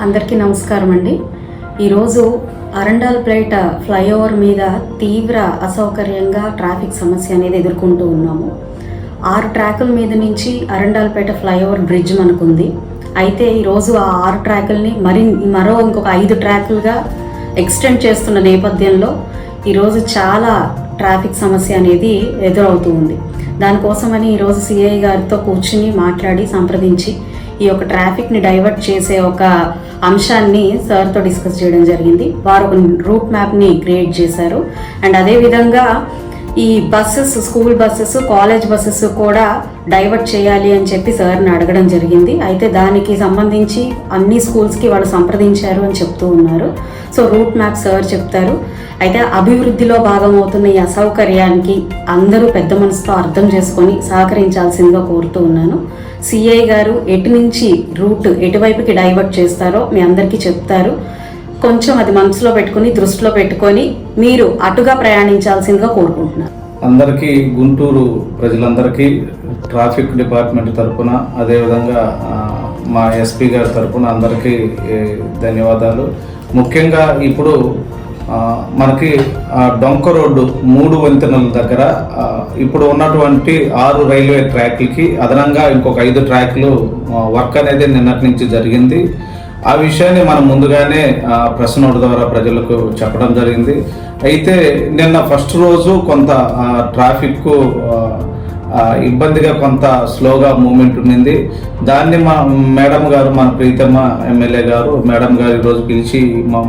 అందరికీ నమస్కారం అండి. ఈరోజు అరండాల్పేట ఫ్లైఓవర్ మీద తీవ్ర అసౌకర్యంగా ట్రాఫిక్ సమస్య అనేది ఎదుర్కొంటూ ఉన్నాము. 6 ట్రాకుల మీద నుంచి అరండాల్పేట ఫ్లైఓవర్ బ్రిడ్జ్ మనకుంది. అయితే ఈరోజు ఆ 6 ట్రాకుల్ని మరో ఇంకొక 5 ట్రాకులుగా ఎక్స్టెండ్ చేస్తున్న నేపథ్యంలో ఈరోజు చాలా ట్రాఫిక్ సమస్య అనేది ఎదురవుతూ ఉంది. దానికోసమని ఈరోజు సిఐ గారితో కూర్చుని మాట్లాడి సంప్రదించి ఈ యొక్క ట్రాఫిక్ని డైవర్ట్ చేసే ఒక అంశాన్ని సార్తో డిస్కస్ చేయడం జరిగింది. వారు ఒక రూట్ మ్యాప్ని క్రియేట్ చేశారు. అండ్ అదేవిధంగా ఈ buses, school buses, college buses కూడా డైవర్ట్ చేయాలి అని చెప్పి సార్ని అడగడం జరిగింది. అయితే దానికి సంబంధించి అన్ని స్కూల్స్కి వాళ్ళు సంప్రదించారు అని చెప్తూ ఉన్నారు. సో రూట్ మ్యాప్ సార్ చెప్తారు. అయితే అభివృద్ధిలో భాగమవుతున్న ఈ అసౌకర్యానికి అందరూ పెద్ద మనసుతో అర్థం చేసుకొని సహకరించాల్సిందిగా కోరుతూ ఉన్నాను. సిఐ గారు ఎటు నుంచి రూట్ ఎటువైపుకి డైవర్ట్ చేస్తారో మీ అందరికీ చెప్తారు. కొంచెం అది మనసులో పెట్టుకుని, దృష్టిలో పెట్టుకొని మీరు అటుగా ప్రయాణించాల్సిందిగా కోరుకుంటున్నారు. అందరికీ, గుంటూరు ప్రజలందరికీ ట్రాఫిక్ డిపార్ట్మెంట్ తరఫున, అదేవిధంగా మా ఎస్పీ గారి తరఫున అందరికీ ధన్యవాదాలు. ముఖ్యంగా ఇప్పుడు మనకి డొంక రోడ్డు 3 వంతెనల దగ్గర ఇప్పుడు ఉన్నటువంటి 6 రైల్వే ట్రాక్లకి అదనంగా ఇంకొక 5 ట్రాక్లు వర్క్ అనేది నిన్నటి నుంచి జరిగింది. ఆ విషయాన్ని మనం ముందుగానే ప్రెస్ నోట్ ద్వారా ప్రజలకు చెప్పడం జరిగింది. అయితే నిన్న ఫస్ట్ రోజు కొంత ట్రాఫిక్ ఇబ్బందిగా, కొంత స్లోగా మూమెంట్ ఉండింది. దాన్ని మా మేడం గారు, మన ప్రీతమ్మ ఎమ్మెల్యే గారు మేడం గారు ఈరోజు పిలిచి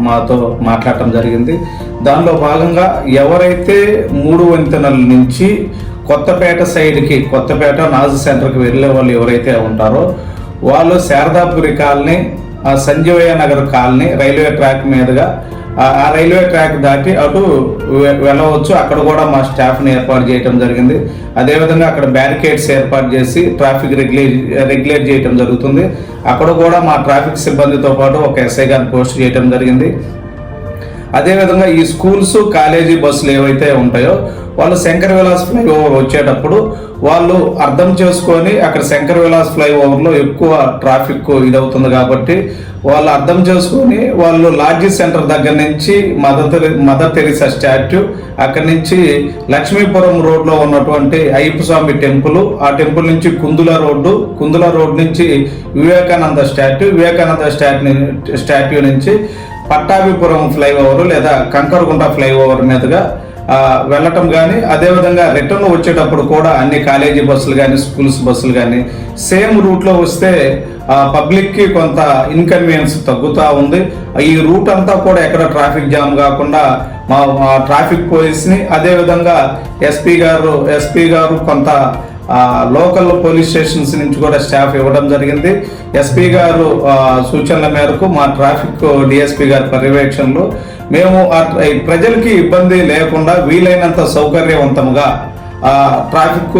మాతో మాట్లాడటం జరిగింది. దానిలో భాగంగా ఎవరైతే 3 వంతెనల నుంచి కొత్తపేట సైడ్కి, కొత్తపేట నాజ్ సెంటర్కి వెళ్ళే వాళ్ళు ఎవరైతే ఉంటారో వాళ్ళు Sharadapuri colony, Sanjeevaiah Nagar colony railway track మీదుగా ఆ రైల్వే ట్రాక్ దాటి అటు వెళ్ళవచ్చు. అక్కడ కూడా మా స్టాఫ్ని ఏర్పాటు చేయడం జరిగింది. అదేవిధంగా అక్కడ బ్యారికేడ్స్ ఏర్పాటు చేసి ట్రాఫిక్ రెగ్యులేట్ చేయడం జరుగుతుంది. అక్కడ కూడా మా ట్రాఫిక్ సిబ్బందితో పాటు ఒక ఎస్ఐ గారిని పోస్ట్ చేయడం జరిగింది. అదేవిధంగా ఈ స్కూల్స్, కాలేజీ బస్సులు ఏవైతే ఉంటాయో వాళ్ళు శంకర్ విలాస్ ఫ్లైఓవర్ వచ్చేటప్పుడు వాళ్ళు అర్థం చేసుకొని, అక్కడ శంకర్ విలాస్ ఫ్లైఓవర్లో ఎక్కువ ట్రాఫిక్ ఇదవుతుంది కాబట్టి వాళ్ళు అర్థం చేసుకొని వాళ్ళు లాడ్జీ సెంటర్ దగ్గర నుంచి మదర్ తెరిసా స్టాట్యూ, అక్కడి నుంచి లక్ష్మీపురం రోడ్లో ఉన్నటువంటి అయ్యప్ప స్వామి టెంపుల్, ఆ టెంపుల్ నుంచి కుందుల రోడ్డు నుంచి వివేకానంద స్టాట్యూ నుంచి పట్టాభిపురం ఫ్లైఓవర్ లేదా కంకరగుంట ఫ్లైఓవర్ మీదుగా వెళ్ళటం కానీ, అదేవిధంగా రిటర్న్ వచ్చేటప్పుడు కూడా అన్ని కాలేజీ బస్సులు కానీ, స్కూల్స్ బస్సులు కానీ సేమ్ రూట్లో వస్తే పబ్లిక్కి కొంత ఇన్కన్వీనియన్స్ తగ్గుతూ ఉంది. ఈ రూట్ అంతా కూడా ఎక్కడ ట్రాఫిక్ జామ్ కాకుండా మా ట్రాఫిక్ పోలీస్ని, అదేవిధంగా ఎస్పీ గారు కొంత లోకల్ పోలీస్ స్టేషన్స్ నుంచి కూడా స్టాఫ్ ఇవ్వడం జరిగింది. ఎస్పీ గారు సూచనల మేరకు మా ట్రాఫిక్ డిఎస్పీ గారి పర్యవేక్షణలో మేము ప్రజలకి ఇబ్బంది లేకుండా వీలైనంత సౌకర్యవంతంగా ట్రాఫిక్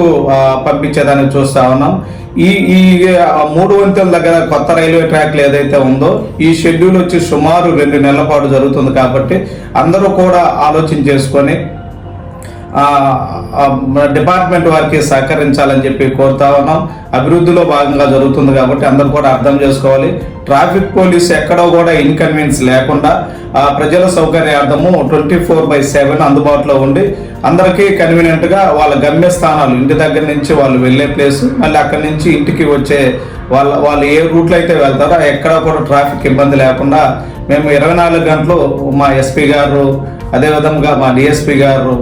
పంపించేదానికి చూస్తూ ఉన్నాం. ఈ 3 వంతెనల దగ్గర కొత్త రైల్వే ట్రాక్లు ఏదైతే ఉందో ఈ షెడ్యూల్ వచ్చి సుమారు 2 నెలల పాటు జరుగుతుంది కాబట్టి అందరూ కూడా ఆలోచన చేసుకొని డిపార్ట్మెంట్ వారికి సహకరించాలని చెప్పి కోరుతా ఉన్నాం. అభివృద్ధిలో భాగంగా జరుగుతుంది కాబట్టి అందరూ కూడా అర్థం చేసుకోవాలి. ట్రాఫిక్ పోలీస్ ఎక్కడో కూడా ఇన్కన్వీనియన్స్ లేకుండా ప్రజల సౌకర్యార్థము 24/7 అందుబాటులో ఉండి అందరికీ కన్వీనియంట్గా వాళ్ళ గమ్యస్థానాలు, ఇంటి దగ్గర నుంచి వాళ్ళు వెళ్ళే ప్లేస్, మళ్ళీ అక్కడి నుంచి ఇంటికి వచ్చే వాళ్ళు ఏ రూట్లో అయితే వెళ్తారో ఎక్కడ కూడా ట్రాఫిక్ ఇబ్బంది లేకుండా మేము 24 గంటలు మా ఎస్పీ గారు, అదేవిధంగా మా డిఎస్పీ గారు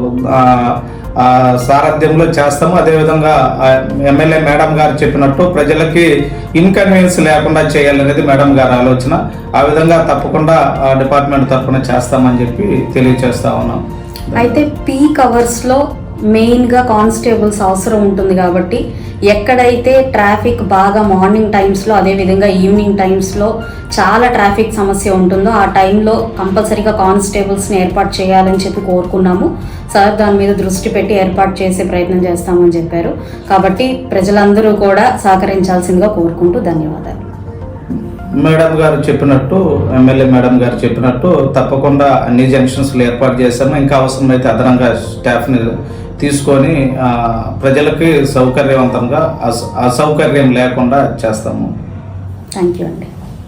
సారథ్యంలో చేస్తాము. అదేవిధంగా ఎమ్మెల్యే మేడం గారు చెప్పినట్టు ప్రజలకి ఇన్కన్వీనియన్స్ లేకుండా చేయాలనేది మేడం గారి ఆలోచన. ఆ విధంగా తప్పకుండా డిపార్ట్మెంట్ తరఫున చేస్తామని చెప్పి తెలియజేస్తా ఉన్నాం. అయితే పీక్ అవర్స్లో మెయిన్గా కానిస్టేబుల్స్ అవసరం ఉంటుంది కాబట్టి ఎక్కడైతే ట్రాఫిక్ బాగా మార్నింగ్ టైమ్స్లో, అదేవిధంగా ఈవినింగ్ టైమ్స్లో చాలా ట్రాఫిక్ సమస్య ఉంటుందో ఆ టైంలో కంపల్సరీగా కానిస్టేబుల్స్ని ఏర్పాటు చేయాలని చెప్పి కోరుకున్నాము. సార్ దాని మీద దృష్టి పెట్టి ఏర్పాటు చేసే ప్రయత్నం చేస్తామని చెప్పారు. కాబట్టి ప్రజలందరూ కూడా సహకరించాల్సిందిగా కోరుకుంటూ ధన్యవాదాలు. మేడం గారు చెప్పినట్టు, ఎమ్మెల్యే మేడం గారు చెప్పినట్టు తప్పకుండా అన్ని జంక్షన్స్లో ఏర్పాటు చేశాము. ఇంకా అవసరమైతే అదనంగా స్టాఫ్ని తీసుకొని ప్రజలకి సౌకర్యవంతంగా అసౌకర్యం లేకుండా చేస్తాము. థ్యాంక్ యూ అండి.